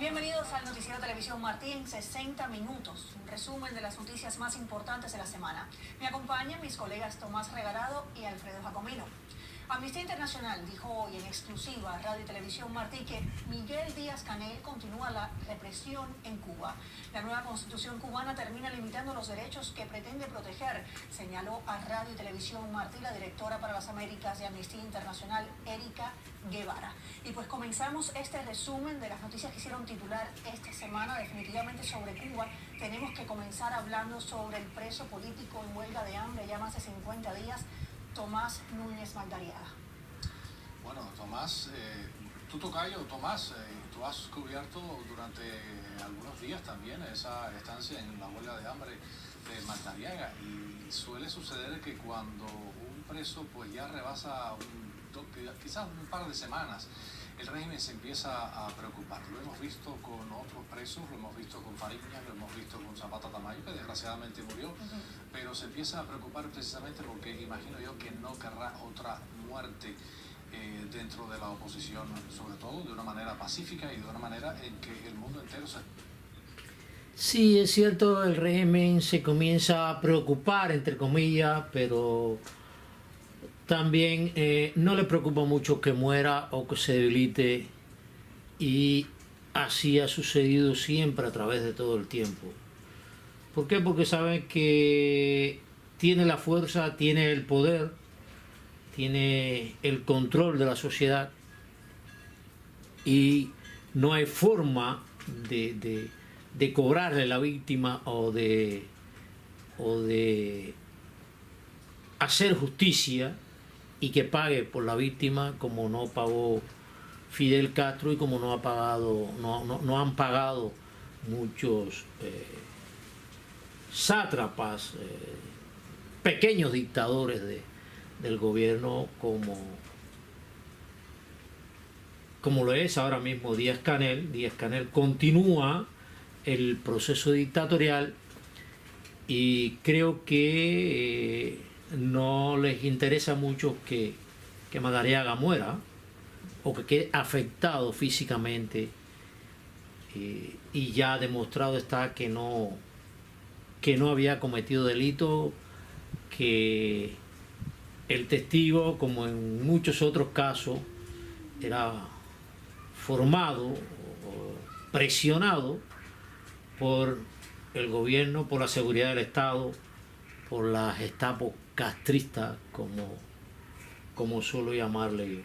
Bienvenidos al Noticiero Televisión Martí en 60 minutos, un resumen de las noticias más importantes de la semana. Me acompañan mis colegas Tomás Regalado y Alfredo Jacomino. Amnistía Internacional dijo hoy en exclusiva a Radio y Televisión Martí que Miguel Díaz-Canel continúa la represión en Cuba. La nueva constitución cubana termina limitando los derechos que pretende proteger, señaló a Radio y Televisión Martí la directora para las Américas de Amnistía Internacional, Erika Guevara. Y pues comenzamos este resumen de las noticias que hicieron titular esta semana definitivamente sobre Cuba. Tenemos que comenzar hablando sobre el preso político en huelga de hambre ya más de 50 días, Tomás Núñez Magdariaga. Bueno, Tomás, tú tocayo, Tomás, tú has cubierto durante algunos días también esa estancia en la huelga de hambre de Magdariaga, y suele suceder que cuando un preso pues ya rebasa quizás un par de semanas, el régimen se empieza a preocupar. Lo hemos visto con otros presos, lo hemos visto con Fariñas, lo hemos visto con Zapata Tamayo, que desgraciadamente murió, pero se empieza a preocupar precisamente porque imagino yo que no querrá otra muerte dentro de la oposición, sobre todo de una manera pacífica y de una manera en que el mundo entero se... Sí, es cierto, el régimen se comienza a preocupar, entre comillas, pero también no le preocupa mucho que muera o que se debilite, y así ha sucedido siempre a través de todo el tiempo. ¿Por qué? Porque saben que tiene la fuerza, tiene el poder, tiene el control de la sociedad, y no hay forma de cobrarle a la víctima o de hacer justicia y que pague por la víctima, como no pagó Fidel Castro y como no han pagado muchos sátrapas, pequeños dictadores del gobierno, como lo es ahora mismo Díaz-Canel. Díaz-Canel continúa el proceso dictatorial y creo que no les interesa mucho que Magdariaga muera o que quede afectado físicamente, y ya demostrado está que no había cometido delito, que el testigo, como en muchos otros casos, era formado o presionado por el gobierno, por la seguridad del Estado, por la Gestapo castrista, como suelo llamarle yo.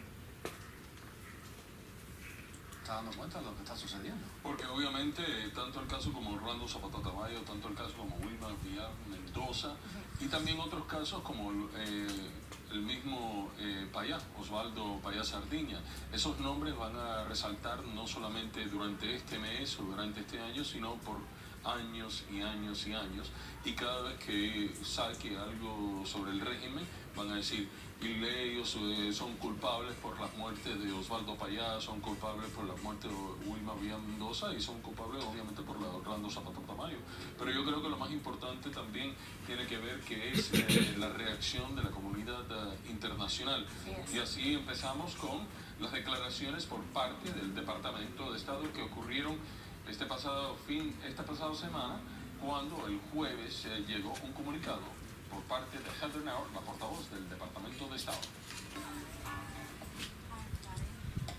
¿Está dando cuenta de lo que está sucediendo? Porque obviamente tanto el caso como Orlando Zapata Tamayo, tanto el caso como Wilma Villar Mendoza, y también otros casos como el mismo Payá, Osvaldo Payá Sardiña, esos nombres van a resaltar no solamente durante este mes o durante este año, sino por años y años y años, y cada vez que saque algo sobre el régimen van a decir: ellos son culpables por las muertes de Osvaldo Payá, son culpables por la muerte de Wilma Villar Mendoza, y son culpables obviamente por la de Orlando Zapata Tamayo. Pero yo creo que lo más importante también tiene que ver que es la reacción de la comunidad internacional, y así empezamos con las declaraciones por parte del Departamento de Estado que ocurrieron esta pasada semana, cuando el jueves llegó un comunicado por parte de Heather Nauert, la portavoz del Departamento de Estado.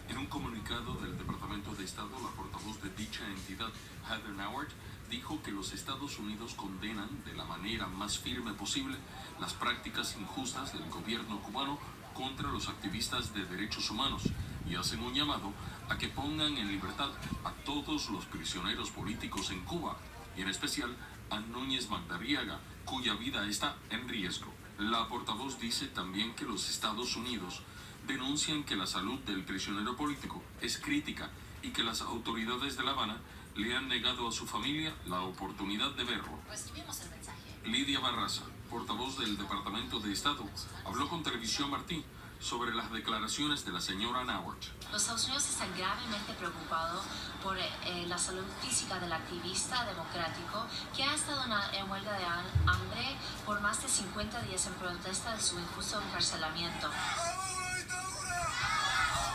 En un comunicado del Departamento de Estado, la portavoz de dicha entidad, Heather Nauert, dijo que los Estados Unidos condenan de la manera más firme posible las prácticas injustas del gobierno cubano contra los activistas de derechos humanos, y hacen un llamado a que pongan en libertad a todos los prisioneros políticos en Cuba, y en especial a Núñez Magdariaga, cuya vida está en riesgo. La portavoz dice también que los Estados Unidos denuncian que la salud del prisionero político es crítica y que las autoridades de La Habana le han negado a su familia la oportunidad de verlo. Recibimos el mensaje. Lidia Barraza, portavoz del Departamento de Estado, habló con Televisión Martí sobre las declaraciones de la señora Nauert. Los Estados Unidos están gravemente preocupados por la salud física del activista democrático que ha estado en huelga de hambre por más de 50 días en protesta de su injusto encarcelamiento.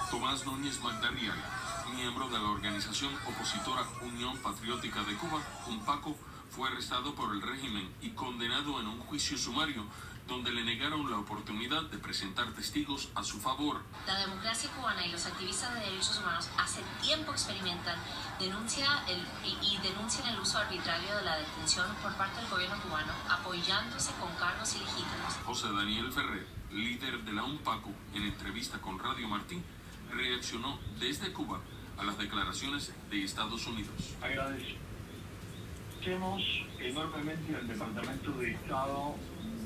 Tomás Núñez Magdariaga, miembro de la organización opositora Unión Patriótica de Cuba, UNPACO, fue arrestado por el régimen y condenado en un juicio sumario donde le negaron la oportunidad de presentar testigos a su favor. La democracia cubana y los activistas de derechos humanos hace tiempo experimentan denuncian el uso arbitrario de la detención por parte del gobierno cubano, apoyándose con cargos ilegítimos. José Daniel Ferrer, líder de la UNPACO, en entrevista con Radio Martín, reaccionó desde Cuba a las declaraciones de Estados Unidos. Agradecemos enormemente al Departamento de Estado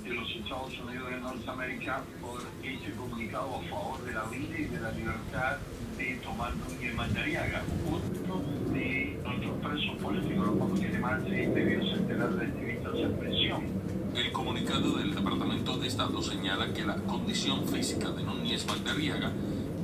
de los Estados Unidos de Norteamérica por este comunicado a favor de la vida y de la libertad de Tomás Núñez Madariaga, uno de nuestros presos políticos, los cuales tiene más de medio centenar de activistas en prisión. El comunicado del Departamento de Estado señala que la condición física de Núñez Madariaga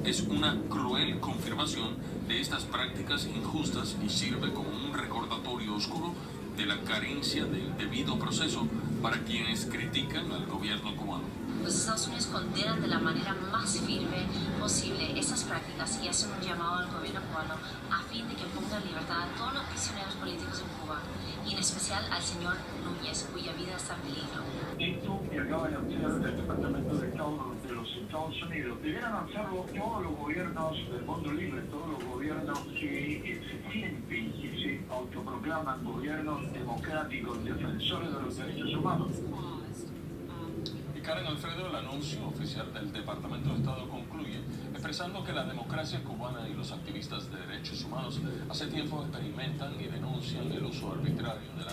es una cruel confirmación de estas prácticas injustas y sirve como un recordatorio oscuro de la carencia del debido proceso para quienes critican al gobierno cubano. Los Estados Unidos condenan de la manera más firme posible esas prácticas y hacen un llamado al gobierno cubano a fin de que ponga en libertad a todos los prisioneros políticos en Cuba, y en especial al señor Núñez, cuya vida está en peligro. Esto que acaba de hacer el Departamento de Estado de los Estados Unidos debieran hacerlo todos los gobiernos del mundo libre, todos los gobiernos que se sienten y se autoproclaman gobiernos democráticos, defensores de los derechos humanos. Karen Alfredo, el anuncio oficial del Departamento de Estado concluye expresando que la democracia cubana y los activistas de derechos humanos hace tiempo experimentan y denuncian el uso arbitrario de la...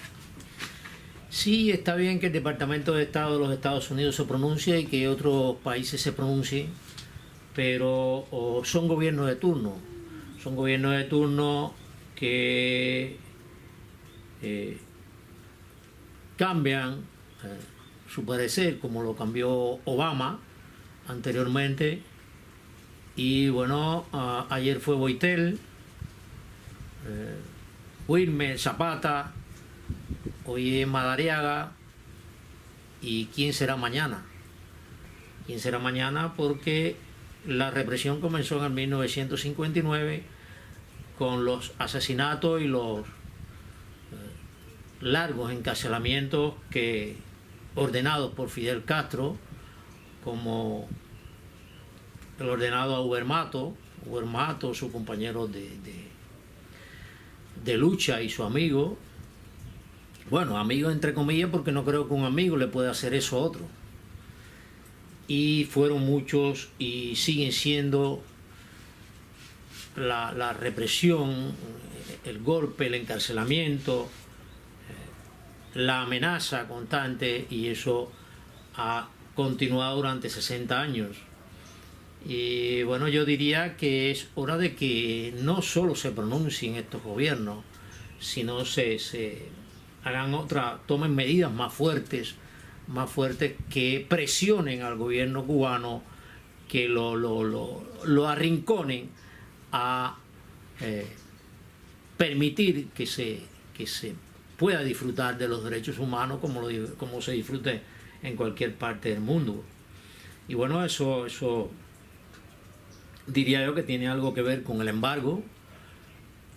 Sí, está bien que el Departamento de Estado de los Estados Unidos se pronuncie y que otros países se pronuncien, pero son gobiernos de turno. Son gobiernos de turno que cambian su parecer, como lo cambió Obama anteriormente. Y bueno, ayer fue Boitel, Wilmer, Zapata, hoy es Madariaga. ¿Y quién será mañana? ¿Quién será mañana? Porque la represión comenzó en el 1959 con los asesinatos y los largos encarcelamientos ordenados por Fidel Castro, como el ordenado a Hubermato, su compañero de lucha y su amigo. Bueno, amigo entre comillas, porque no creo que un amigo le pueda hacer eso a otro. Y fueron muchos y siguen siendo la represión, el golpe, el encarcelamiento, la amenaza constante, y eso ha continuado durante 60 años. Y bueno, yo diría que es hora de que no solo se pronuncien estos gobiernos, sino se hagan tomen medidas más fuertes que presionen al gobierno cubano, que lo arrinconen a permitir que se pueda disfrutar de los derechos humanos como se disfrute en cualquier parte del mundo. Y bueno, eso diría yo que tiene algo que ver con el embargo,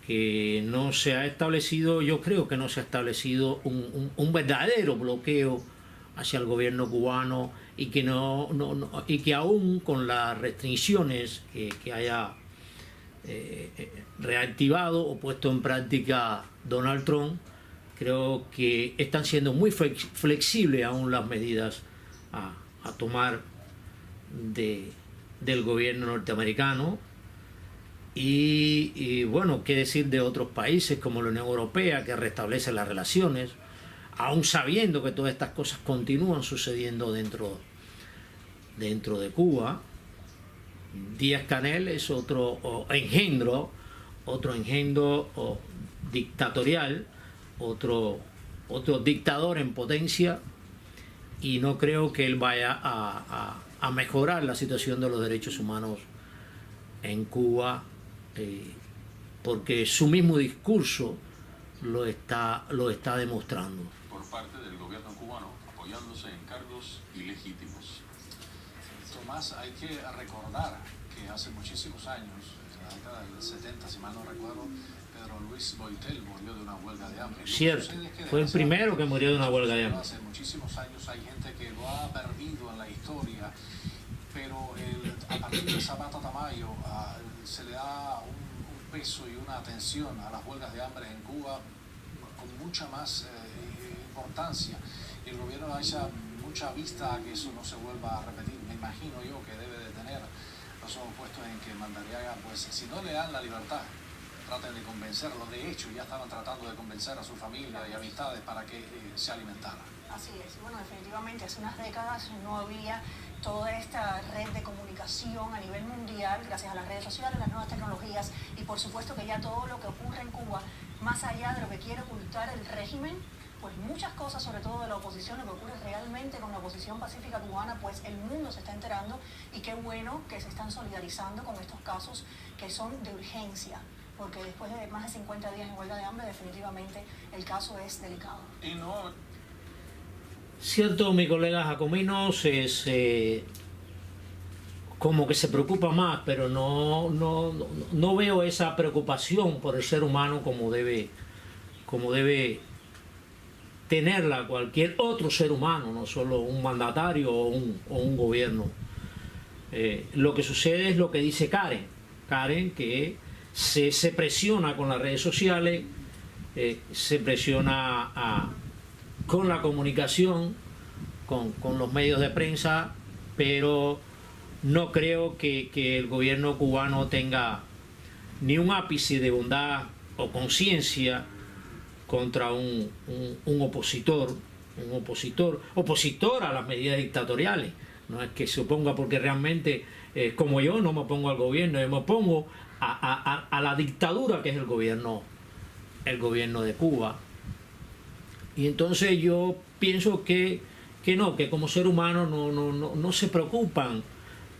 que no se ha establecido, yo creo que no se ha establecido un verdadero bloqueo hacia el gobierno cubano, y que y que aún con las restricciones que haya reactivado o puesto en práctica Donald Trump, creo que están siendo muy flexibles aún las medidas a tomar del gobierno norteamericano. Y bueno, qué decir de otros países como la Unión Europea, que restablece las relaciones, aún sabiendo que todas estas cosas continúan sucediendo dentro de Cuba. Díaz-Canel es otro engendro dictatorial, otro dictador en potencia, y no creo que él vaya a mejorar la situación de los derechos humanos en Cuba, porque su mismo discurso lo está demostrando. Por parte del gobierno cubano, apoyándose en cargos ilegítimos. Tomás, hay que recordar que hace muchísimos años, en la década del 70, si mal no recuerdo, Pedro Luis Boitel murió de una huelga de hambre. Cierto, fue el primero que murió de una huelga de hambre. Hace muchísimos años hay gente que lo ha perdido en la historia, pero a partir de Zapata Tamayo se le da un peso y una atención a las huelgas de hambre en Cuba con mucha más importancia. Y el gobierno da mucha vista a que eso no se vuelva a repetir. Me imagino yo que debe de tener los ojos puestos en que Madariaga, pues si no le dan la libertad, traten de convencerlo. De hecho, ya estaban tratando de convencer a su familia y amistades para que se alimentara. Así es. Bueno, definitivamente hace unas décadas no había toda esta red de comunicación a nivel mundial, gracias a las redes sociales, las nuevas tecnologías, y por supuesto que ya todo lo que ocurre en Cuba, más allá de lo que quiere ocultar el régimen, pues muchas cosas, sobre todo de la oposición, lo que ocurre realmente con la oposición pacífica cubana, pues el mundo se está enterando, y qué bueno que se están solidarizando con estos casos que son de urgencia, porque después de más de 50 días en huelga de hambre, definitivamente el caso es delicado. Y no, Cierto, mi colega Jacomino como que se preocupa más, pero no veo esa preocupación por el ser humano como debe tenerla cualquier otro ser humano, no solo un mandatario o un gobierno. Lo que sucede es lo que dice Karen, que se presiona con las redes sociales, se presiona con la comunicación, con los medios de prensa, pero no creo que el gobierno cubano tenga ni un ápice de bondad o conciencia contra un opositor a las medidas dictatoriales. No es que se oponga porque realmente, como yo, no me opongo al gobierno, yo me opongo a la dictadura que es el gobierno de Cuba. Y entonces yo pienso que como ser humano no se preocupan,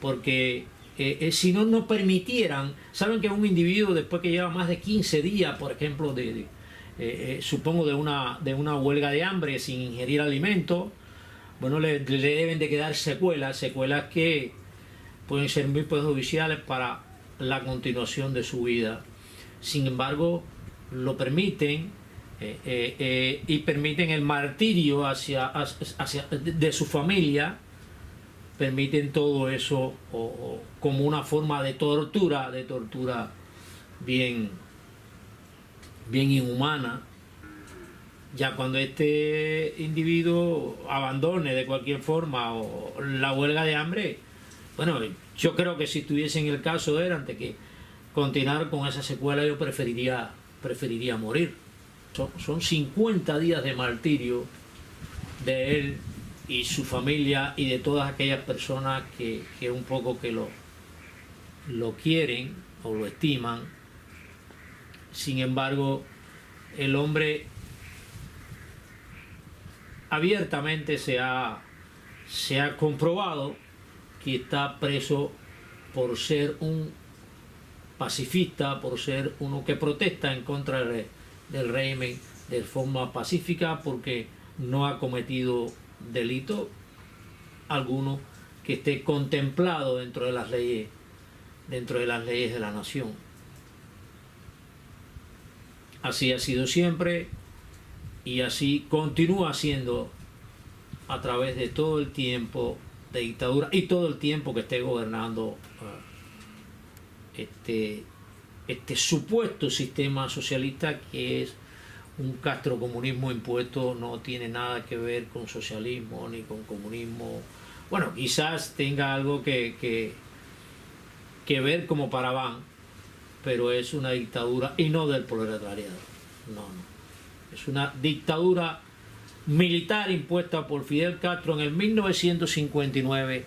porque si no permitieran, saben que un individuo después que lleva más de 15 días, por ejemplo, supongo de una huelga de hambre sin ingerir alimentos, bueno, le deben de quedar secuelas que pueden ser muy perjudiciales para la continuación de su vida. Sin embargo, lo permiten, y permiten el martirio de su familia, permiten todo eso como una forma de tortura bien inhumana. Ya cuando este individuo abandone de cualquier forma la huelga de hambre, bueno, yo creo que si estuviese en el caso de él, antes que continuar con esa secuela, yo preferiría morir. Son 50 días de martirio de él y su familia y de todas aquellas personas que un poco que lo quieren o lo estiman. Sin embargo, el hombre abiertamente se ha comprobado que está preso por ser un pacifista, por ser uno que protesta en contra del régimen de forma pacífica, porque no ha cometido delito alguno que esté contemplado dentro de las leyes de la nación. Así ha sido siempre y así continúa siendo a través de todo el tiempo de dictadura y todo el tiempo que esté gobernando este supuesto sistema socialista, que es un castrocomunismo impuesto. No tiene nada que ver con socialismo ni con comunismo. Bueno, quizás tenga algo que ver como paraván, pero es una dictadura y no del proletariado. No. Es una dictadura militar impuesta por Fidel Castro en el 1959,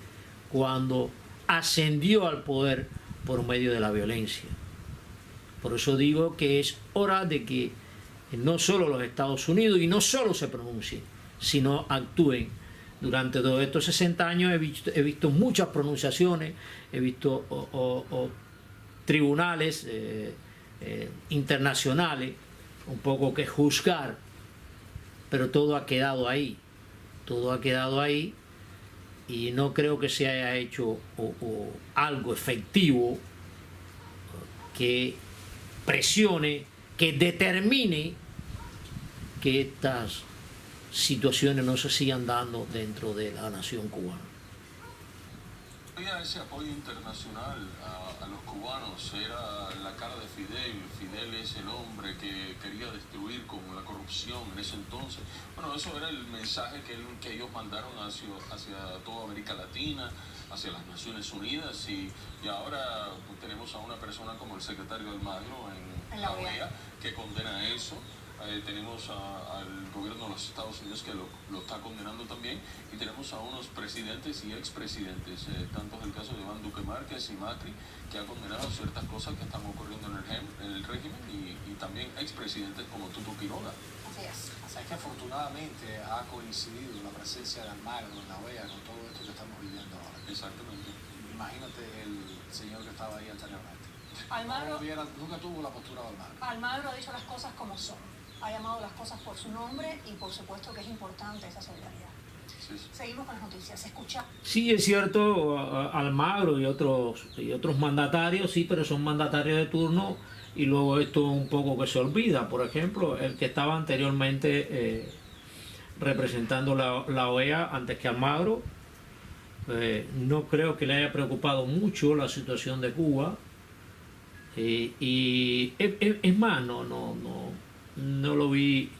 cuando ascendió al poder por medio de la violencia. Por eso digo que es hora de que no solo los Estados Unidos, y no solo se pronuncien, sino actúen. Durante todos estos 60 años he visto muchas pronunciaciones, he visto tribunales internacionales un poco que juzgar, pero todo ha quedado ahí, y no creo que se haya hecho algo efectivo que presione, que determine que estas situaciones no se sigan dando dentro de la nación cubana. Había ese apoyo internacional a los cubanos, era la cara de Fidel. Fidel es el hombre que quería destruir con la corrupción en ese entonces. Bueno, eso era el mensaje que ellos mandaron hacia toda América Latina, hacia las Naciones Unidas, y ahora pues, tenemos a una persona como el secretario Almagro en la OEA que condena eso. Tenemos al gobierno de los Estados Unidos que lo está condenando también, y tenemos a unos presidentes y expresidentes, tanto es el caso de Iván Duque Márquez y Macri, que ha condenado ciertas cosas que están ocurriendo en el régimen, y también expresidentes como Tuto Quiroga. Así es. O sea, es que afortunadamente ha coincidido la presencia de Almagro en la OEA con todo esto que estamos viviendo ahora. Exactamente. Imagínate el señor que estaba ahí anteriormente. Almagro, Nunca tuvo la postura de Almagro. Almagro ha dicho las cosas como son. Ha llamado las cosas por su nombre y por supuesto que es importante esa solidaridad. Sí, sí. Seguimos con las noticias. Escucha. Sí, es cierto, Almagro y otros mandatarios, sí, pero son mandatarios de turno, y luego esto un poco que se olvida. Por ejemplo, el que estaba anteriormente representando la OEA antes que Almagro, no creo que le haya preocupado mucho la situación de Cuba, y es más, no lo vi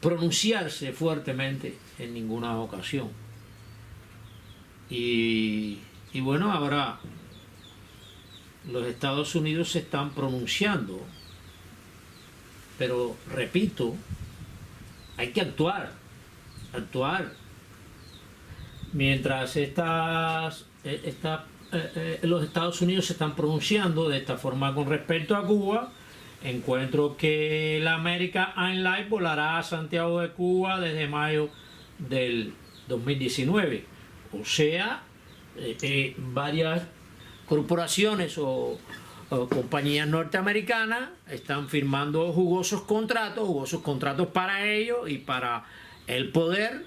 pronunciarse fuertemente en ninguna ocasión. Y bueno, ahora los Estados Unidos se están pronunciando, pero repito, hay que actuar. Mientras los Estados Unidos se están pronunciando de esta forma con respecto a Cuba, encuentro que la American Airlines volará a Santiago de Cuba desde mayo del 2019. O sea, varias corporaciones o compañías norteamericanas están firmando jugosos contratos para ellos y para el poder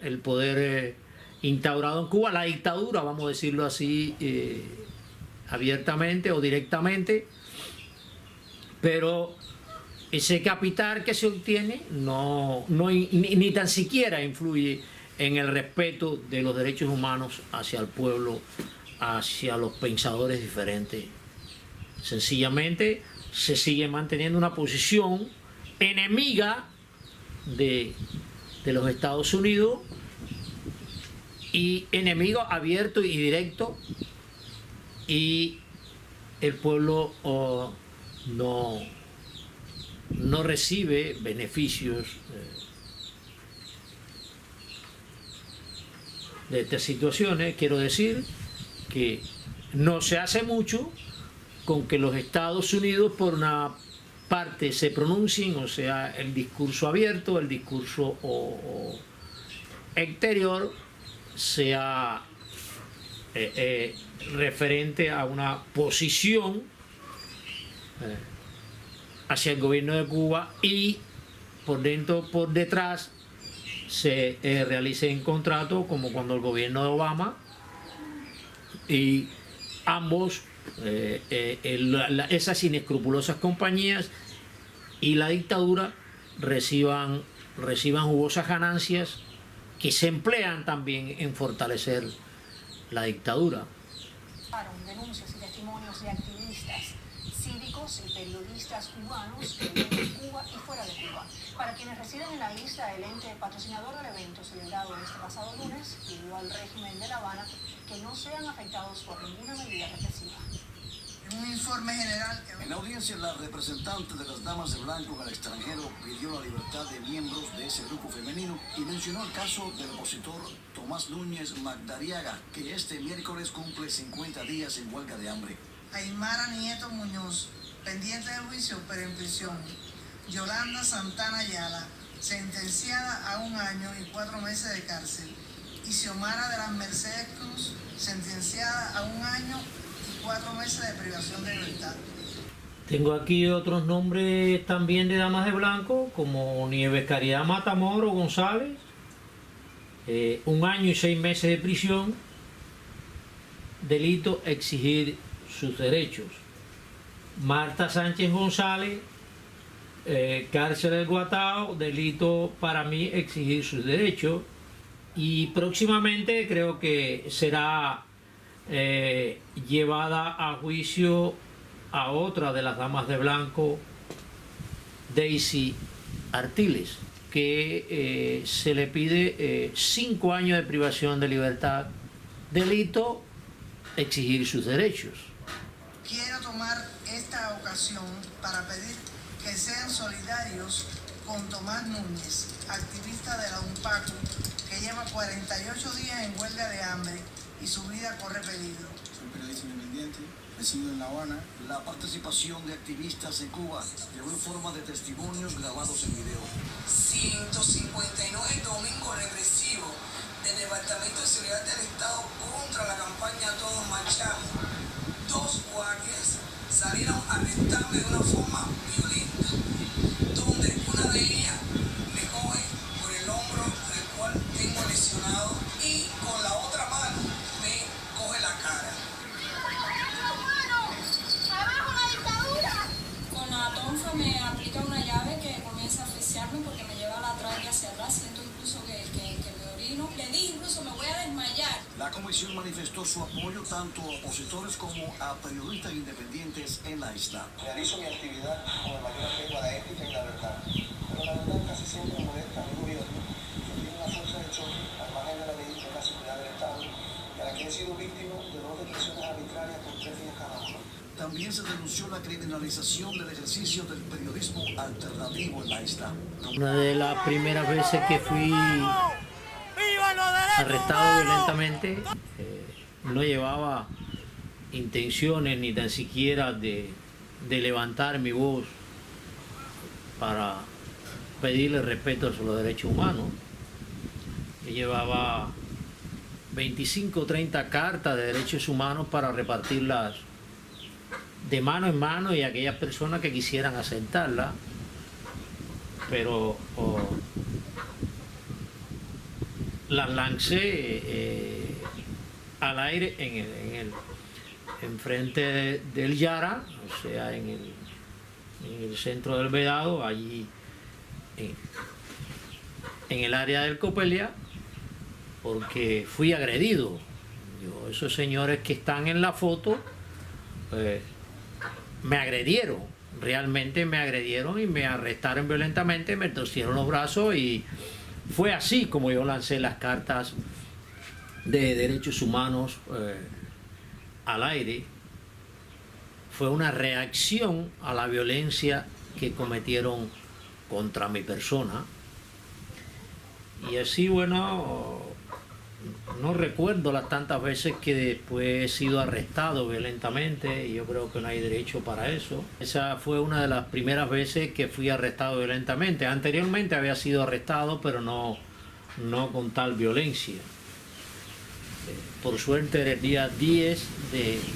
instaurado en Cuba, la dictadura, vamos a decirlo así, abiertamente o directamente, pero ese capital que se obtiene ni tan siquiera influye en el respeto de los derechos humanos hacia el pueblo, hacia los pensadores diferentes. Sencillamente se sigue manteniendo una posición enemiga de los Estados Unidos, y enemigo abierto y directo, y el pueblo no recibe beneficios de estas situaciones. Quiero decir que no se hace mucho con que los Estados Unidos por una parte se pronuncien, o sea, el discurso abierto, el discurso exterior sea referente a una posición hacia el gobierno de Cuba, y por detrás se realicen contratos como cuando el gobierno de Obama y ambos, esas inescrupulosas compañías y la dictadura reciban jugosas ganancias que se emplean también en fortalecer la dictadura. Denuncias y testimonios de activistas cívicos y periodistas cubanos que viven en Cuba y fuera de Cuba. Para quienes residen en la isla, el ente patrocinador del evento celebrado este pasado lunes pidió al régimen de La Habana que no sean afectados por ninguna medida represiva. Un informe general que... En la audiencia, la representante de las damas de blanco al extranjero pidió la libertad de miembros de ese grupo femenino y mencionó el caso del opositor Tomás Núñez Magdariaga, que este miércoles cumple 50 días en huelga de hambre. Aymara Nieto Muñoz, pendiente de juicio pero en prisión. Yolanda Santana Ayala, sentenciada a 1 año y 4 meses de cárcel. Y Xiomara de las Mercedes Cruz, sentenciada a 1 año y 4 meses de privación de libertad. Tengo aquí otros nombres también de damas de blanco, como Nieves Caridad Matamoro González, 1 año y 6 meses de prisión. delito exigir sus derechos. Marta Sánchez González, cárcel del Guatao, delito para mí exigir sus derechos. Y próximamente creo que será llevada a juicio a otra de las damas de blanco, Daisy Artiles, que se le pide 5 años de privación de libertad, delito exigir sus derechos. Quiero tomar esta ocasión para pedir que sean solidarios con Tomás Núñez, activista de la UNPACU, que lleva 48 días en huelga de hambre y su vida corre peligro. Soy periodista independiente, resido en La Habana. La participación de activistas en Cuba llegó en forma de testimonios grabados en video. 159 domingos represivos del Departamento de Seguridad del Estado contra la campaña Todos Marchamos. 2 guardias salieron a arrestarme de una forma violenta, donde una de ellas me coge por el hombro, el cual tengo lesionado, y con la otra mano me coge la cara. Con la tonfa me aplica una llave que comienza a asfixiarme porque me lleva la tráquea hacia atrás, siento incluso que me orino. Le dije incluso me voy a desmayar. La comisión manifestó su apoyo tanto a opositores como a periodistas independientes en la isla. Realizo mi actividad con el mayor apego a la ética y la verdad, pero la verdad casi siempre molesta a mi gobierno, que tiene una fuerza de choque al margen de la ley de la seguridad del Estado, y a la que he sido víctima de 2 detenciones arbitrarias por 3 días cada uno. También se denunció la criminalización del ejercicio del periodismo alternativo en la isla. Una de las primeras veces que fui arrestado violentamente, no llevaba intenciones ni tan siquiera de levantar mi voz para pedirle respeto a los derechos humanos. Yo llevaba 25 o 30 cartas de derechos humanos para repartirlas de mano en mano y a aquellas personas que quisieran aceptarlas, pero las lancé al aire en frente del Yara, o sea, en el centro del Vedado, allí en el área del Copelia, porque fui agredido. Esos señores que están en la foto me agredieron, realmente me agredieron y me arrestaron violentamente, me torcieron los brazos, y fue así como yo lancé las cartas de derechos humanos al aire. Fue una reacción a la violencia que cometieron contra mi persona. Y así, bueno, no recuerdo las tantas veces que después he sido arrestado violentamente, y yo creo que no hay derecho para eso. Esa fue una de las primeras veces que fui arrestado violentamente. Anteriormente había sido arrestado, pero no con tal violencia. Por suerte, era el día 10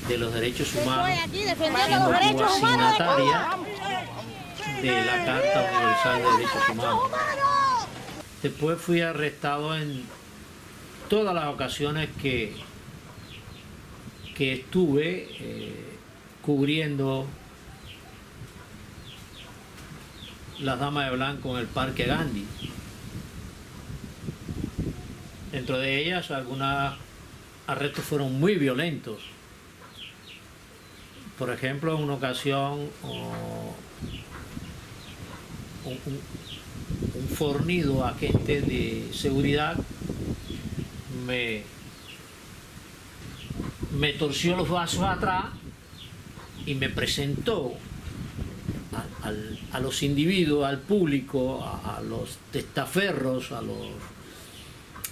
de los derechos humanos, siendo signataria de la Carta Universal de Derechos Humanos. Después fui arrestado en todas las ocasiones que estuve cubriendo las damas de blanco en el Parque Gandhi. Dentro de ellas, algunos arrestos fueron muy violentos. Por ejemplo, en una ocasión, un fornido agente de seguridad me torció los brazos atrás y me presentó a los individuos, al público, a los testaferros, a los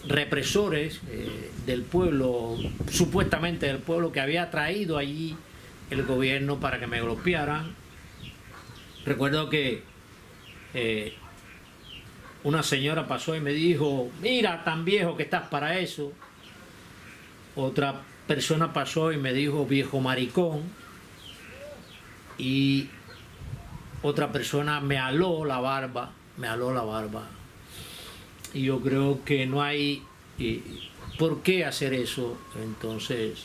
represores del pueblo, supuestamente del pueblo, que había traído allí el gobierno para que me golpearan. Recuerdo que una señora pasó y me dijo: mira, tan viejo que estás para eso. Otra persona pasó y me dijo: viejo maricón. Y otra persona me aló la barba. Y yo creo que no hay por qué hacer eso. Entonces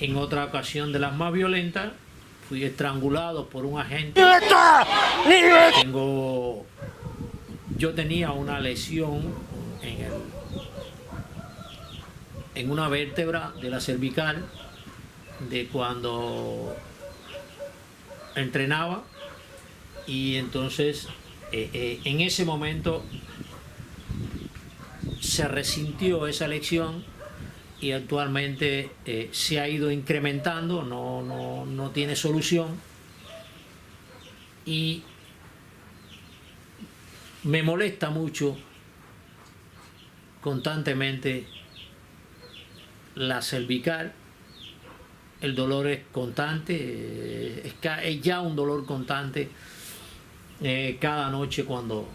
en otra ocasión de las más violentas, fui estrangulado por un agente. Yo tenía una lesión en una vértebra de la cervical de cuando entrenaba, y entonces en ese momento se resintió esa lesión y actualmente se ha ido incrementando, no tiene solución, y me molesta mucho constantemente la cervical. El dolor es constante, es ya un dolor constante cada noche cuando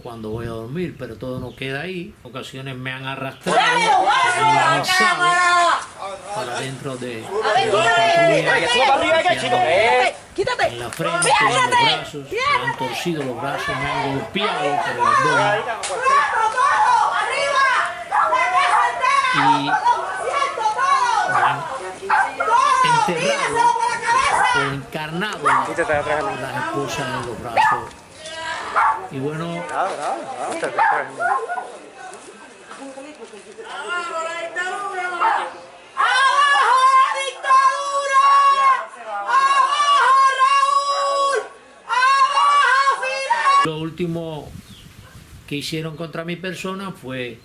voy a dormir, pero todo no queda ahí. En ocasiones me han arrastrado para dentro de la patrulla, en la frente, en los brazos, me han torcido los brazos, me han golpeado por el abdomen y me han enterrado o encarnado las esposas en los brazos. Y bueno, lo último que hicieron contra mi persona fue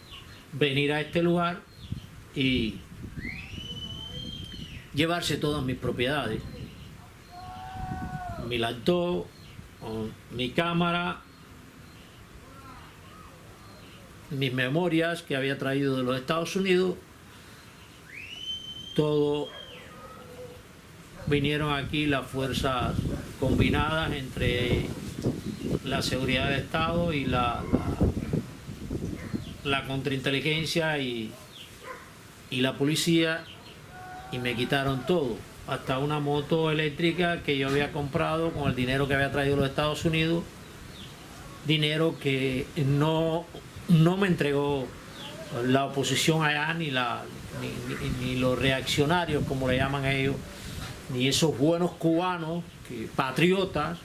venir a este lugar y llevarse todas mis propiedades, mi laptop, mi cámara, mis memorias que había traído de los Estados Unidos. Todo vinieron aquí las fuerzas combinadas entre la seguridad de Estado y la contrainteligencia y la policía, y me quitaron todo, hasta una moto eléctrica que yo había comprado con el dinero que había traído de los Estados Unidos, dinero que no me entregó la oposición allá, ni los reaccionarios, como le llaman ellos, ni esos buenos cubanos, patriotas,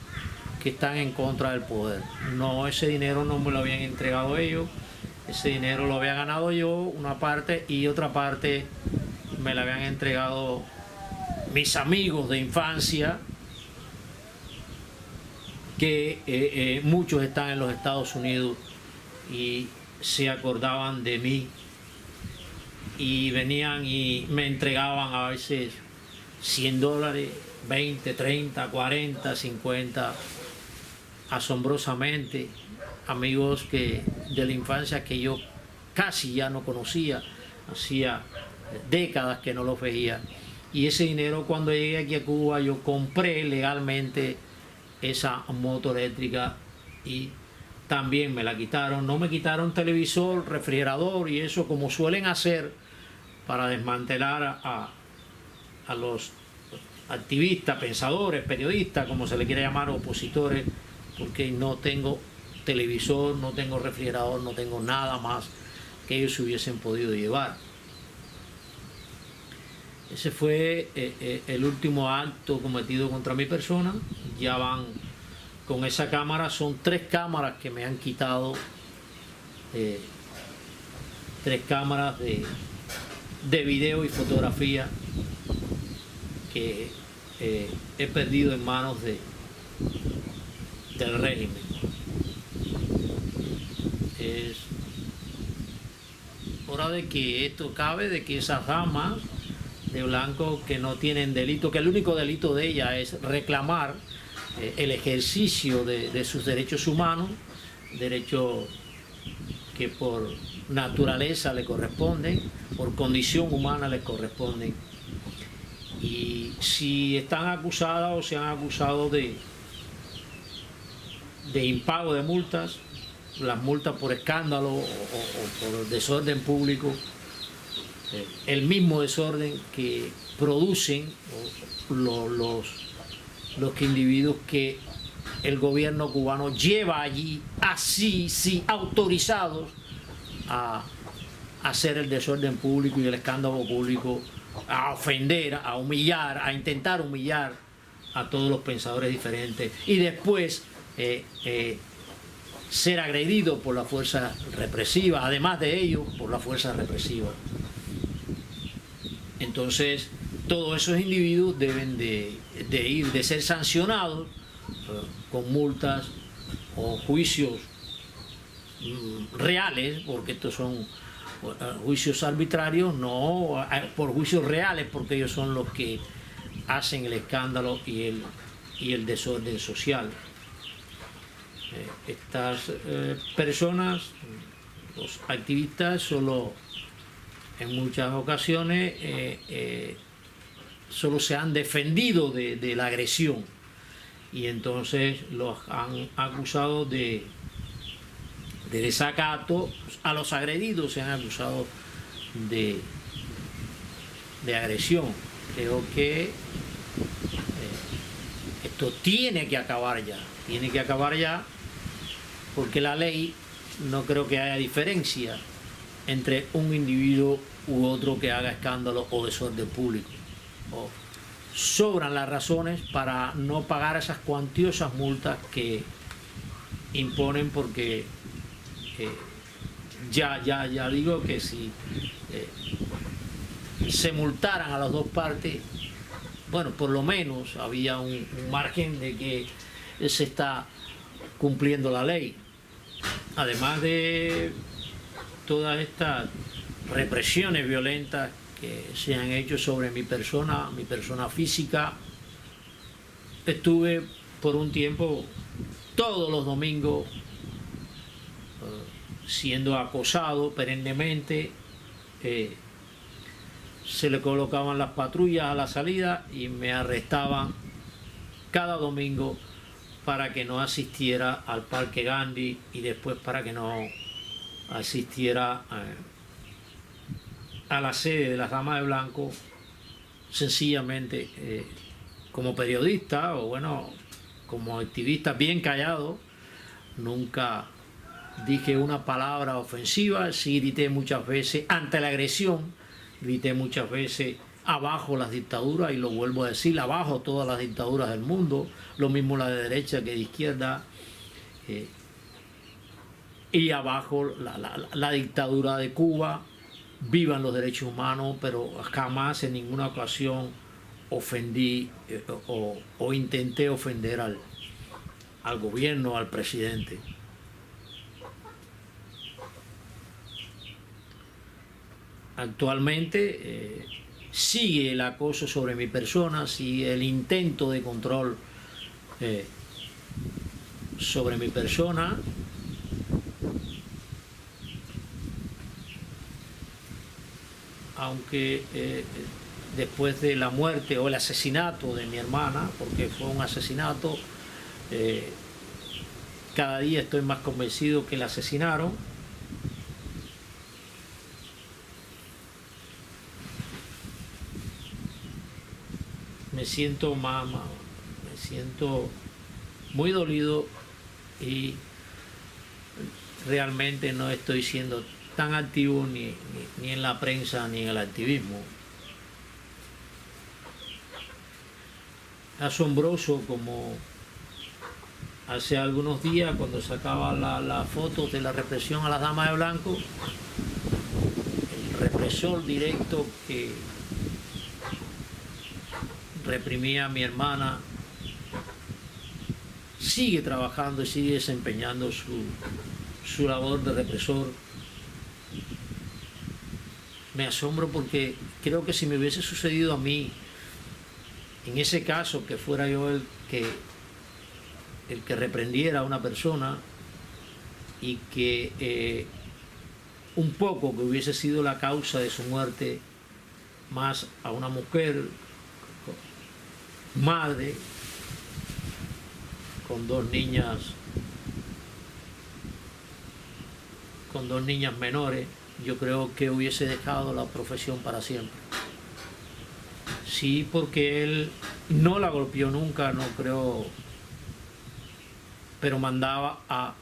que están en contra del poder. No, ese dinero no me lo habían entregado ellos, ese dinero lo había ganado yo, una parte, y otra parte me la habían entregado mis amigos de infancia, que muchos están en los Estados Unidos y se acordaban de mí y venían y me entregaban a veces $100, 20, 30, 40, 50, asombrosamente. Amigos de la infancia que yo casi ya no conocía, hacía décadas que no los veía, y ese dinero, cuando llegué aquí a Cuba, yo compré legalmente esa moto eléctrica y también me la quitaron. No me quitaron televisor, refrigerador y eso, como suelen hacer para desmantelar a los activistas, pensadores, periodistas, como se le quiere llamar, opositores, porque no tengo televisor, no tengo refrigerador, no tengo nada más que ellos hubiesen podido llevar. Ese fue el último acto cometido contra mi persona. Ya van con esa cámara, son 3 cámaras que me han quitado, 3 cámaras de video y fotografía que he perdido en manos del régimen. Es hora de que esto acabe, de que esas damas de blanco que no tienen delito, que el único delito de ella es reclamar el ejercicio de sus derechos humanos, derechos que por naturaleza le corresponden, por condición humana les corresponden. Y si están acusadas o se han acusado de impago de multas, las multas por escándalo o por desorden público, el mismo desorden que producen los individuos que el gobierno cubano lleva allí así, sí, autorizados a hacer el desorden público y el escándalo público a ofender, a humillar, a intentar humillar a todos los pensadores diferentes y después ser agredido por la fuerza represiva, además de ello por la fuerza represiva. Entonces todos esos individuos deben de ser sancionados con multas o juicios reales, porque estos son juicios arbitrarios, no por juicios reales, porque ellos son los que hacen el escándalo y el desorden social. Estas personas, los activistas, solo en muchas ocasiones solo se han defendido de la agresión y entonces los han acusado de desacato. A los agredidos se han acusado de agresión. Creo que esto tiene que acabar ya, porque la ley, no creo que haya diferencia entre un individuo u otro que haga escándalo o desorden público. Sobran las razones para no pagar esas cuantiosas multas que imponen, porque ya digo que si se multaran a las dos partes, bueno, por lo menos había un margen de que se está cumpliendo la ley. Además de todas estas represiones violentas que se han hecho sobre mi persona física, estuve por un tiempo todos los domingos siendo acosado perennemente. Se le colocaban las patrullas a la salida y me arrestaban cada domingo para que no asistiera al Parque Gandhi y después para que no asistiera a la sede de las Damas de Blanco, sencillamente como periodista o bueno, como activista bien callado. Nunca dije una palabra ofensiva, sí grité muchas veces ante la agresión, grité muchas veces abajo las dictaduras, y lo vuelvo a decir, abajo todas las dictaduras del mundo, lo mismo la de derecha que de izquierda, y abajo la dictadura de Cuba, vivan los derechos humanos, pero jamás en ninguna ocasión ofendí o intenté ofender al gobierno, al presidente. Actualmente sigue el acoso sobre mi persona, sigue el intento de control sobre mi persona. Aunque después de la muerte o el asesinato de mi hermana, porque fue un asesinato, cada día estoy más convencido que la asesinaron. Me siento muy dolido y realmente no estoy siendo tan activo ni en la prensa ni en el activismo. Asombroso como hace algunos días, cuando sacaba las fotos de la represión a las Damas de Blanco, el represor directo que reprimía a mi hermana sigue trabajando y sigue desempeñando su labor de represor. Me asombro porque creo que si me hubiese sucedido a mí, en ese caso, que fuera yo el que reprendiera a una persona y que un poco que hubiese sido la causa de su muerte, más a una mujer, madre, con dos niñas menores, yo creo que hubiese dejado la profesión para siempre. Sí, porque él no la golpeó nunca, no creo, pero mandaba a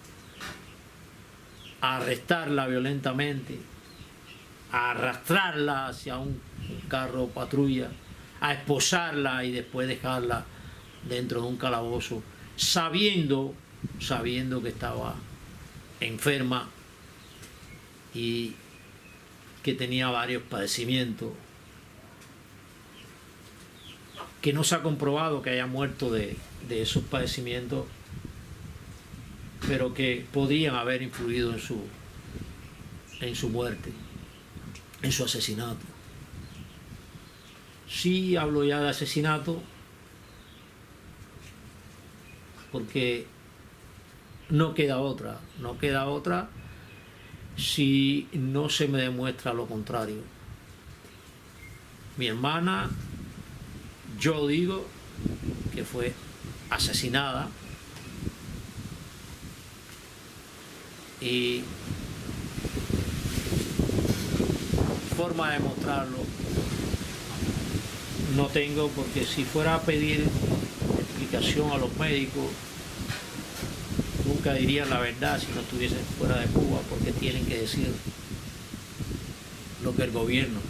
arrestarla violentamente, a arrastrarla hacia un carro patrulla, a esposarla y después dejarla dentro de un calabozo, sabiendo que estaba enferma y que tenía varios padecimientos, que no se ha comprobado que haya muerto de esos padecimientos, pero que podrían haber influido en su muerte, en su asesinato. Sí hablo ya de asesinato porque no queda otra si no se me demuestra lo contrario. Mi hermana, yo digo que fue asesinada y forma de demostrarlo no tengo, porque si fuera a pedir explicación a los médicos nunca dirían la verdad si no estuviesen fuera de Cuba, porque tienen que decir lo que el gobierno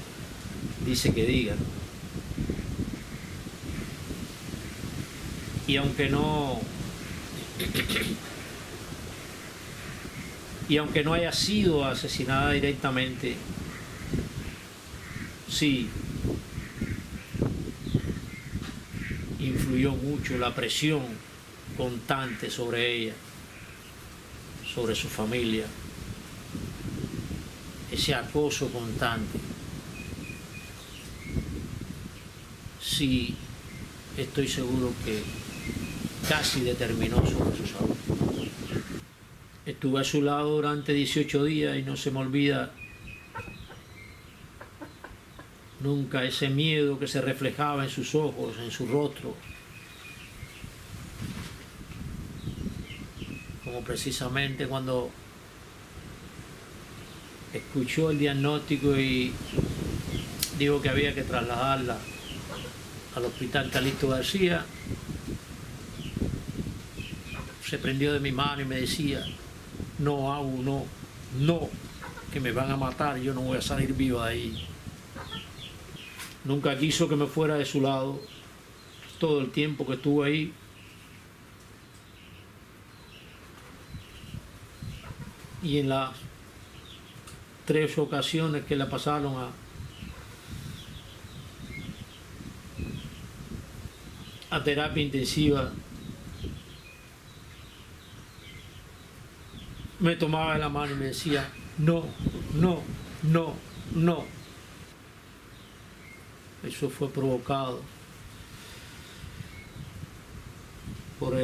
dice que digan. Y aunque no haya sido asesinada directamente, sí influyó mucho la presión constante sobre ella, sobre su familia, ese acoso constante. Sí, estoy seguro que casi determinó sobre su salud. Estuve a su lado durante 18 días y no se me olvida nunca ese miedo que se reflejaba en sus ojos, en su rostro. Como precisamente cuando escuchó el diagnóstico y dijo que había que trasladarla al hospital Calixto García, se prendió de mi mano y me decía: no, Abu, no, que me van a matar, yo no voy a salir vivo de ahí. Nunca quiso que me fuera de su lado todo el tiempo que estuve ahí. Y en las 3 ocasiones que la pasaron a terapia intensiva, me tomaba de la mano y me decía: no. Eso fue provocado por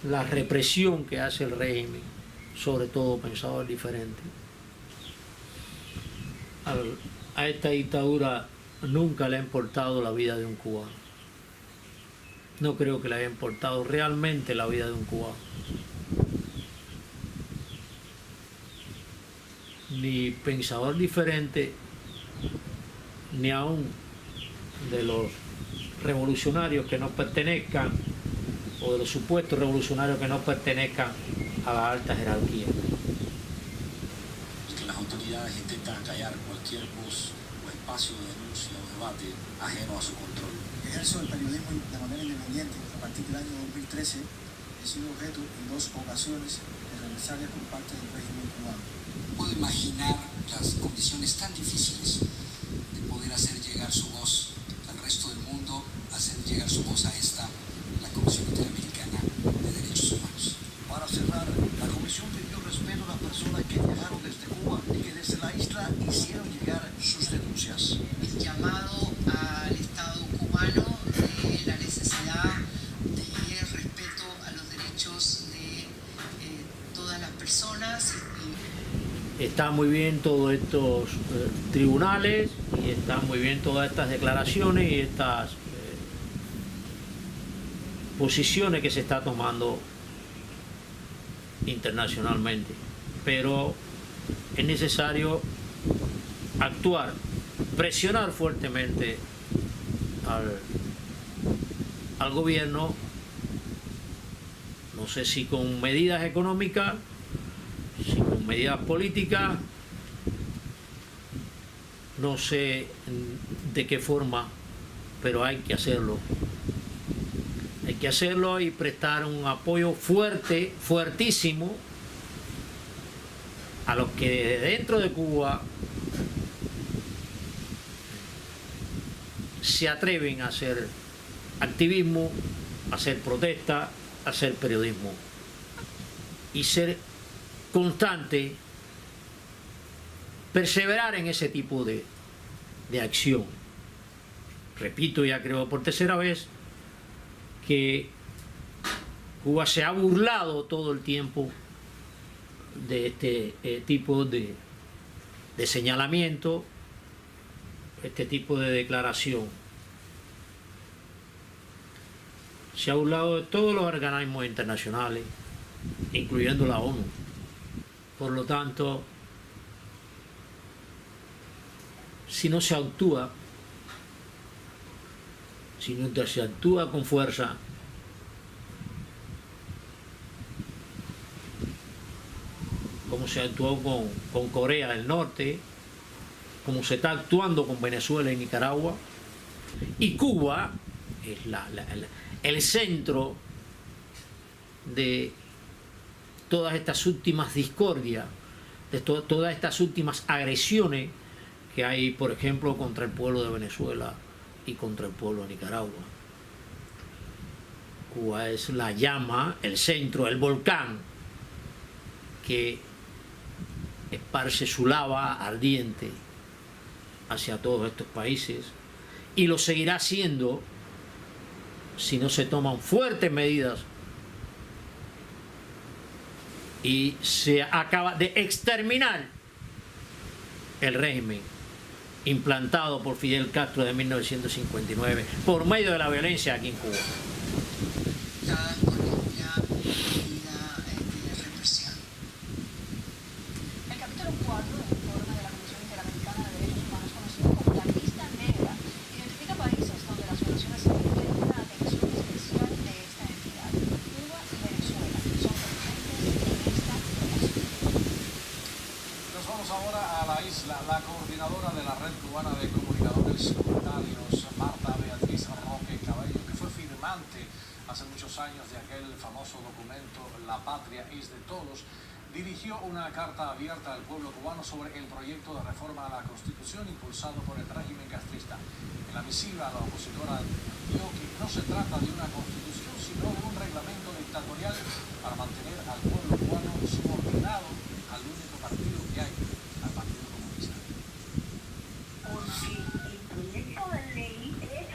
la represión que hace el régimen, sobre todo pensador diferente. A esta dictadura nunca le ha importado la vida de un cubano. No creo que le haya importado realmente la vida de un cubano. Ni pensador diferente, ni aún de los revolucionarios que no pertenezcan, o de los supuestos revolucionarios que no pertenezcan a la alta jerarquía. Que las autoridades intentan callar cualquier voz o espacio de denuncia o debate ajeno a su control. Ejerzo el periodismo de manera independiente. A partir del año 2013 he sido objeto en 2 ocasiones de represalias por parte del régimen cubano. Puedo imaginar las condiciones tan difíciles de poder hacer llegar su voz al resto del mundo, hacer llegar su voz a la Comisión Interamericana de Derechos Humanos. Para cerrar, la comisión pidió respeto a las personas que llegaron desde Cuba y que desde la isla hicieron llegar sus denuncias. El llamado al Estado cubano de la necesidad de respeto a los derechos de todas las personas. Están muy bien todos estos tribunales y están muy bien todas estas declaraciones y estas posiciones que se está tomando internacionalmente, pero es necesario actuar, presionar fuertemente al gobierno, no sé si con medidas económicas, si con medidas políticas, no sé de qué forma, pero hay que hacerlo. Hay que hacerlo y prestar un apoyo fuerte, fuertísimo, a los que dentro de Cuba se atreven a hacer activismo, a hacer protesta, a hacer periodismo y ser constante, perseverar en ese tipo de acción. Repito, ya creo por tercera vez, que Cuba se ha burlado todo el tiempo de este tipo de señalamiento, este tipo de declaración. Se ha burlado de todos los organismos internacionales, incluyendo la ONU. Por lo tanto, si no se actúa, si no se actúa con fuerza, como se actuó con Corea del Norte, como se está actuando con Venezuela y Nicaragua, y Cuba es el centro de todas estas últimas discordias, de todas estas últimas agresiones que hay, por ejemplo, contra el pueblo de Venezuela y contra el pueblo de Nicaragua. Cuba es la llama, el centro, el volcán que esparce su lava ardiente hacia todos estos países, y lo seguirá haciendo si no se toman fuertes medidas y se acaba de exterminar el régimen implantado por Fidel Castro de 1959 por medio de la violencia aquí en Cuba. El capítulo 4 del informe de la Comisión Interamericana de Derechos Humanos, conocido como la lista negra, identifica países donde las violaciones requieren una atención especial de esta entidad. Cuba y Venezuela son presentes en esta relación. Nos vamos ahora a la isla. La coordinadora de la Red Cubana de Comunicadores Comunitarios, Marta Beatriz Roque Cabello, que fue firmante hace muchos años de aquel famoso documento La Patria es de Todos, dirigió una carta abierta al pueblo cubano sobre el proyecto de reforma a la Constitución impulsado por el régimen castrista. En la misiva, la opositora dijo que no se trata de una constitución, sino de un reglamento dictatorial para mantener al pueblo cubano subordinado al único partido que hay, al Partido Comunista. Porque el proyecto de ley es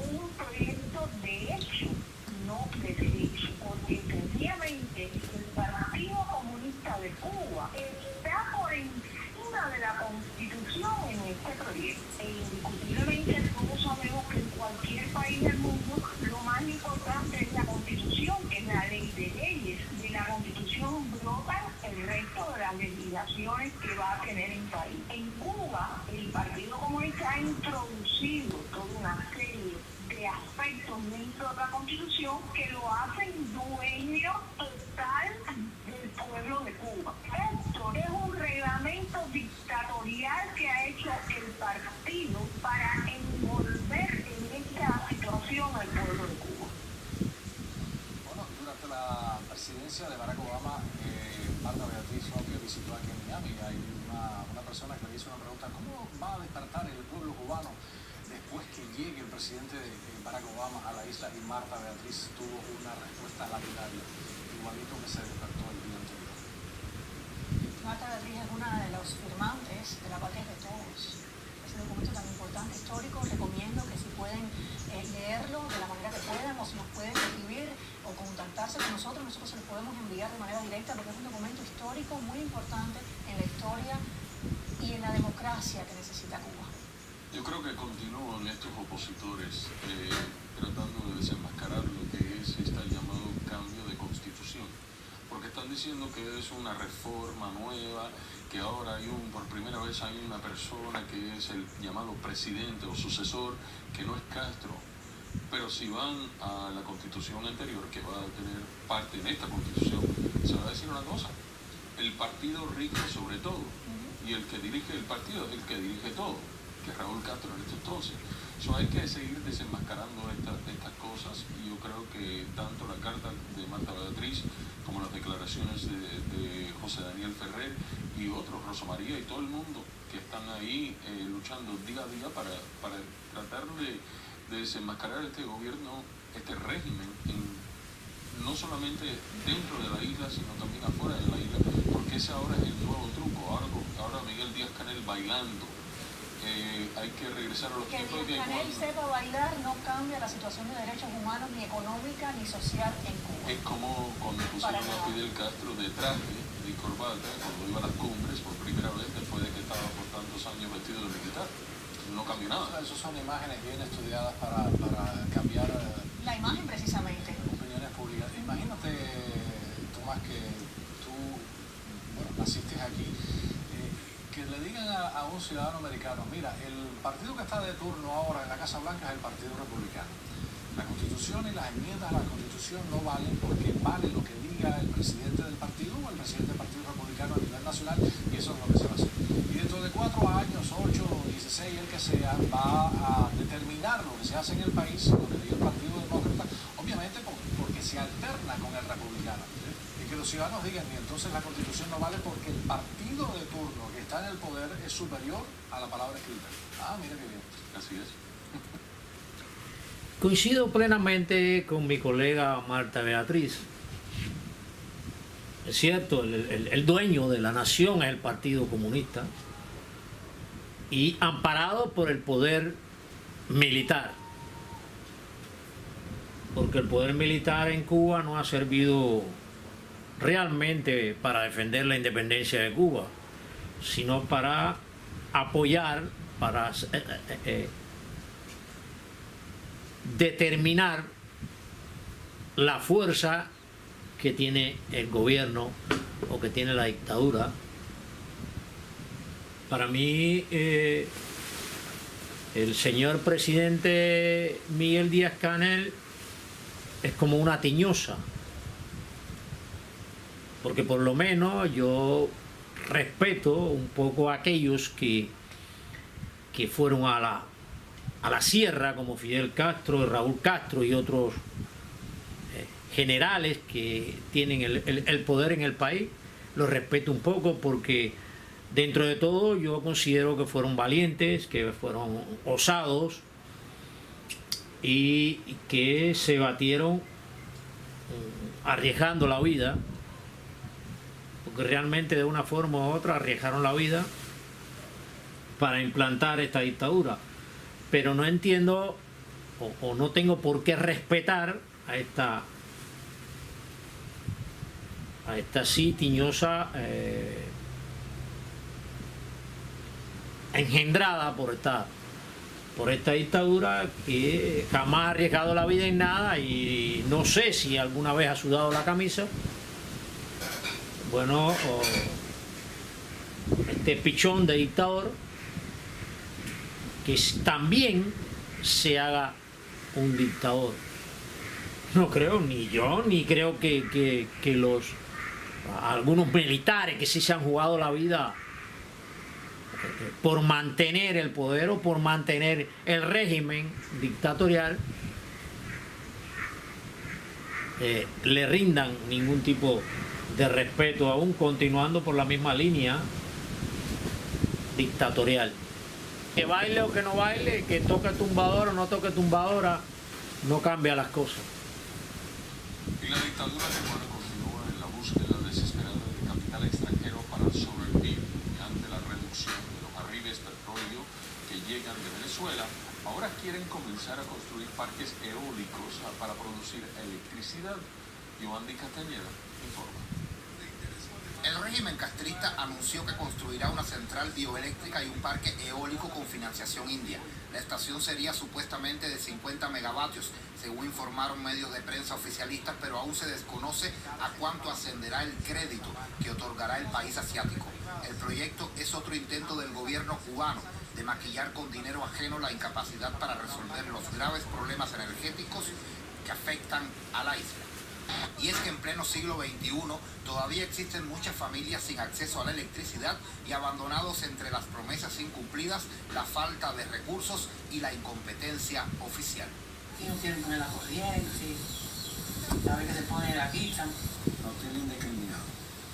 un proyecto de hecho, no de derecho, porque sencillamente el Partido Comunista de Cuba está por encima de la Constitución en este proyecto. E indiscutiblemente todos sabemos que en cualquier país del mundo lo más importante es la Constitución, que es la ley de leyes. De la Constitución brotan el resto de las legislaciones que va a tener el país. En Cuba, el Partido Comunista ha introducido toda una serie de aspectos dentro de la Constitución que lo hacen dueño total del pueblo de Cuba. Esto es un reglamento dictatorial que ha hecho el partido para envolver en esta situación al pueblo de Cuba. Bueno, durante la presidencia de Barack Obama, Marta Beatriz Roque visitó aquí en Miami. Hay una persona que le hizo una pregunta: ¿cómo va a despertar el pueblo cubano después que llegue el presidente Barack Obama a la isla? Y Marta Beatriz tuvo una respuesta lapidaria, igualito que se despertó el día anterior. Marta Beatriz es una de los firmantes de La Patria de Todos. Ese documento tan importante, histórico. Recomiendo que si pueden leerlo de la manera que puedan, o si nos pueden escribir o contactarse con nosotros se los podemos enviar de manera directa, porque es un documento histórico muy importante en la historia y en la democracia que necesita Cuba. Yo creo que continúan estos opositores tratando de desenmascarar lo que es este llamado cambio de constitución, porque están diciendo que es una reforma nueva, que ahora por primera vez hay una persona que es el llamado presidente o sucesor, que no es Castro. Pero si van a la constitución anterior, que va a tener parte en esta constitución, se va a decir una cosa: el partido rige sobre todo, y el que dirige el partido es el que dirige todo. Raúl Castro en estos entonces. Hay que seguir desenmascarando estas cosas, y yo creo que tanto la carta de Marta Beatriz como las declaraciones de José Daniel Ferrer y otros, Rosa María y todo el mundo que están ahí luchando día a día para tratar de desenmascarar este gobierno, este régimen, no solamente dentro de la isla, sino también afuera de la isla, porque ese ahora es el nuevo truco. Ahora Miguel Díaz-Canel bailando. Hay que regresar a los tiempos que Díaz-Canel sepa bailar no cambia la situación de derechos humanos, ni económica ni social en Cuba. Es como cuando pusieron a Fidel Castro de traje y corbata cuando iba a las cumbres por primera vez después de que estaba por tantos años vestido de militar. No cambió nada. Esas son imágenes bien estudiadas para cambiar la imagen precisamente. Opiniones públicas. Imagínate, Tomás, que tú naciste aquí. Que le digan a un ciudadano americano, mira, el partido que está de turno ahora en la Casa Blanca es el Partido Republicano. La Constitución y las enmiendas a la Constitución no valen porque vale lo que diga el presidente del partido o el presidente del Partido Republicano a nivel nacional, y eso es lo que se va a hacer. Y dentro de 4 años, 8, 16, el que sea, va a determinar lo que se hace en el país, lo que diga el Partido Demócrata, obviamente porque se alterna con el republicano. Y que los ciudadanos digan, y entonces la Constitución no vale porque el partido de turno que está en el poder es superior a la palabra escrita. Ah, mira qué bien. Así es. Coincido plenamente con mi colega Marta Beatriz. Es cierto, el dueño de la nación es el Partido Comunista, y amparado por el poder militar, porque el poder militar en Cuba no ha servido realmente para defender la independencia de Cuba, sino para apoyar, para determinar la fuerza que tiene el gobierno o que tiene la dictadura. Para mí, el señor presidente Miguel Díaz-Canel es como una tiñosa, porque por lo menos yo respeto un poco a aquellos que fueron a la sierra, como Fidel Castro, Raúl Castro y otros generales que tienen el poder en el país. Los respeto un poco porque dentro de todo yo considero que fueron valientes, que fueron osados y que se batieron arriesgando la vida, porque realmente de una forma u otra arriesgaron la vida para implantar esta dictadura. Pero no entiendo o no tengo por qué respetar a esta sí tiñosa engendrada por esta dictadura, que jamás ha arriesgado la vida en nada, y no sé si alguna vez ha sudado la camisa. Bueno, este pichón de dictador, que también se haga un dictador. No creo, ni yo, ni creo que algunos militares que sí se han jugado la vida por mantener el poder o por mantener el régimen dictatorial, le rindan ningún tipo de respeto, aún continuando por la misma línea dictatorial. Que baile o que no baile, que toque tumbadora o no toque tumbadora, no cambia las cosas. Y la dictadura cubana continúa en la búsqueda desesperada de capital extranjero para sobrevivir, y ante la reducción de los arribes de petróleo que llegan de Venezuela, ahora quieren comenzar a construir parques eólicos para producir electricidad. Giovanni Castañeda informa. El régimen castrista anunció que construirá una central bioeléctrica y un parque eólico con financiación india. La estación sería supuestamente de 50 megavatios, según informaron medios de prensa oficialistas, pero aún se desconoce a cuánto ascenderá el crédito que otorgará el país asiático. El proyecto es otro intento del gobierno cubano de maquillar con dinero ajeno la incapacidad para resolver los graves problemas energéticos que afectan a la isla. Y es que en pleno siglo XXI todavía existen muchas familias sin acceso a la electricidad y abandonados entre las promesas incumplidas, la falta de recursos y la incompetencia oficial. Aquí no quieren poner la corriente, sí. Saben que se pone aquí, no tienen indiscriminado.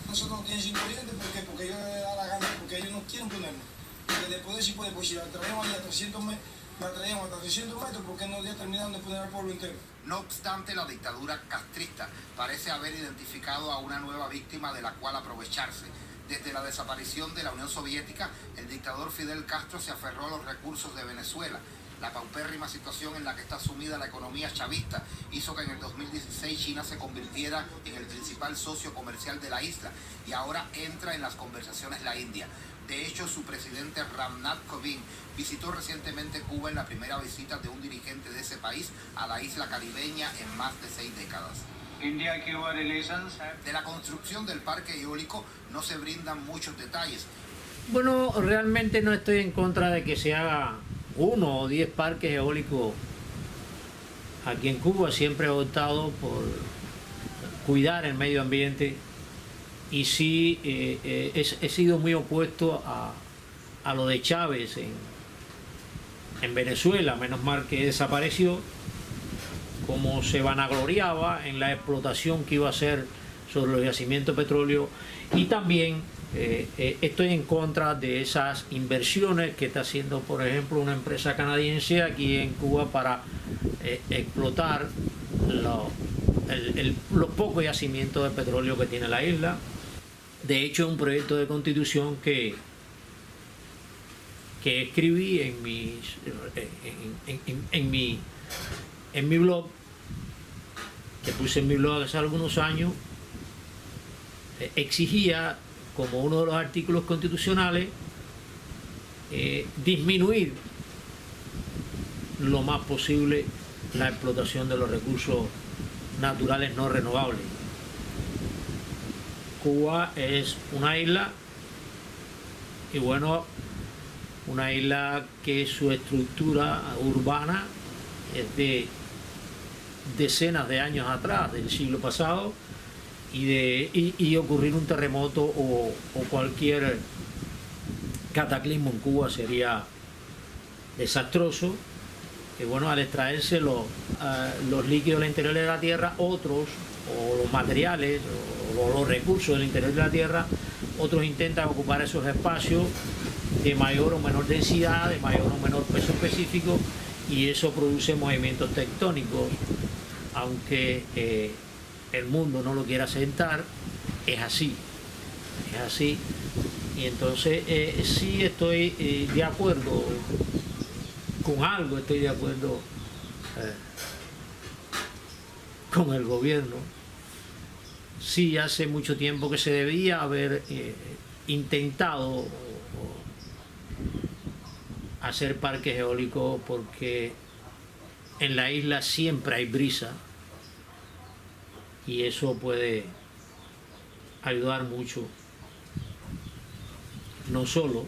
Nosotros no tienen sin corriente, ¿por qué? Porque ellos les da la gana, porque ellos no quieren ponerlo. Porque después de si puede, pues si la traemos a 300 metros, la traíamos hasta 300 metros, ¿por qué no ya terminaron de poner al pueblo entero? No obstante, la dictadura castrista parece haber identificado a una nueva víctima de la cual aprovecharse. Desde la desaparición de la Unión Soviética, el dictador Fidel Castro se aferró a los recursos de Venezuela. La paupérrima situación en la que está sumida la economía chavista hizo que en el 2016 China se convirtiera en el principal socio comercial de la isla y ahora entra en las conversaciones la India. De hecho, su presidente Ramnath Kovind visitó recientemente Cuba en la primera visita de un dirigente de ese país a la isla caribeña en más de 6 décadas. De la construcción del parque eólico no se brindan muchos detalles. Bueno, realmente no estoy en contra de que se haga 1 o 10 parques eólicos aquí en Cuba. Siempre he optado por cuidar el medio ambiente y sí he sido muy opuesto a lo de Chávez en Venezuela. Menos mal que desapareció, como se vanagloriaba en la explotación que iba a hacer sobre los yacimientos de petróleo. Y también estoy en contra de esas inversiones que está haciendo, por ejemplo, una empresa canadiense aquí en Cuba para explotar los pocos yacimientos de petróleo que tiene la isla. De hecho, un proyecto de constitución que escribí en mi blog, que puse en mi blog hace algunos años, exigía como uno de los artículos constitucionales disminuir lo más posible la explotación de los recursos naturales no renovables. Cuba es una isla, y bueno, una isla que su estructura urbana es de decenas de años atrás, del siglo pasado, y ocurrir un terremoto o cualquier cataclismo en Cuba sería desastroso. Y bueno, al extraerse los líquidos del interior de la tierra, otros, o los materiales o los recursos del interior de la tierra, otros intentan ocupar esos espacios de mayor o menor densidad, de mayor o menor peso específico, y eso produce movimientos tectónicos. Aunque el mundo no lo quiera aceptar, es así. Y entonces sí estoy de acuerdo con algo, estoy de acuerdo con el gobierno. Sí, hace mucho tiempo que se debía haber intentado hacer parques eólicos, porque en la isla siempre hay brisa y eso puede ayudar mucho, no solo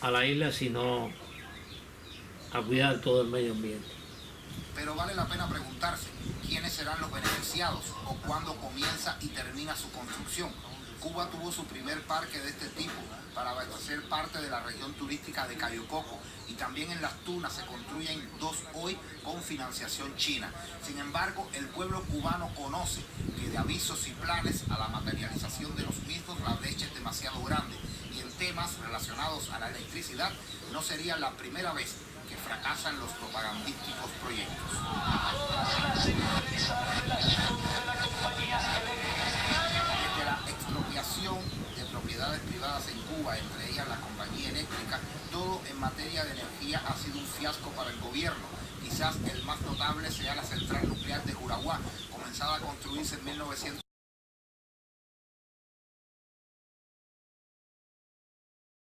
a la isla, sino a cuidar todo el medio ambiente. Pero vale la pena preguntarse quiénes serán los beneficiados o cuándo comienza y termina su construcción. Cuba tuvo su primer parque de este tipo para abastecer parte de la región turística de Cayo Coco, y también en Las Tunas se construyen 2 hoy con financiación china. Sin embargo, el pueblo cubano conoce que de avisos y planes a la materialización de los mismos la brecha es demasiado grande, y en temas relacionados a la electricidad no sería la primera vez que fracasan los propagandísticos proyectos. Desde la expropiación de propiedades privadas en Cuba, entre ellas la compañía eléctrica, todo en materia de energía ha sido un fiasco para el gobierno. Quizás el más notable sea la central nuclear de Juraguá, comenzada a construirse en 1990